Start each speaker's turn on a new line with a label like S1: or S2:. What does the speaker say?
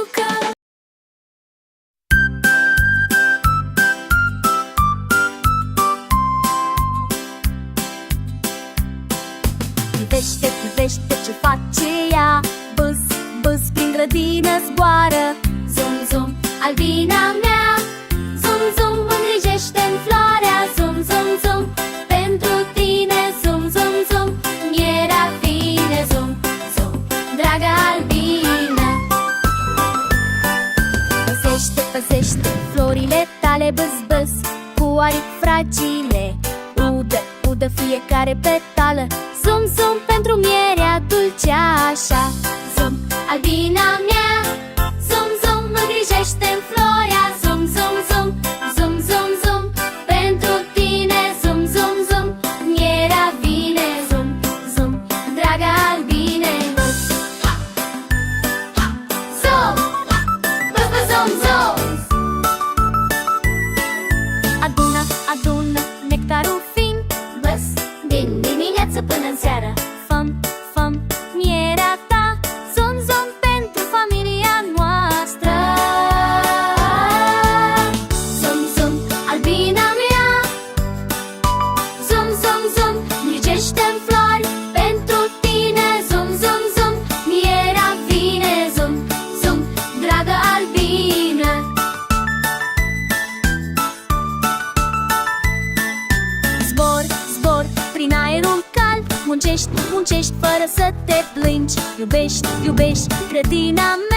S1: jucă. Privește, privește ce face ea. Bâs, bâs, prin grădină zboară. Zum, zum, albina mea. Zum, zum, îngrijește-n floarea. Zum, zum, zum, pentru tine. Zum, zum, zum, mierea vine. Zum, zum, dragă albină. Păzește, păzește florile tale. Bâs, bâs, cu aripi fragile. Udă, udă fiecare petală. Zum, zum, pentru mierea dulce așa. Zum, albina mea. Zum, zum, îngrijește-n floarea. Zum, zum, zum, zum, zum, zum, pentru tine. Zum, zum, zum, mierea vine. Zum, zum, dragă albine. Zum, bâs, bâs, zum, zum. Adună, adună nectarul fin. Bâs, din dimineață până-n seară. Făm, făm mierea ta. Zum, zum, pentru familia noastră. Zum, zum, albina mea. Zum, zum, zum, îngrijește-n flori pentru tine. Zum, zum, zum, mierea vine. Zum, zum, dragă albină. Zbor, zbor, prin aerul cald. Muncești, muncești fără să te plângi. Iubești, iubești grădina mea.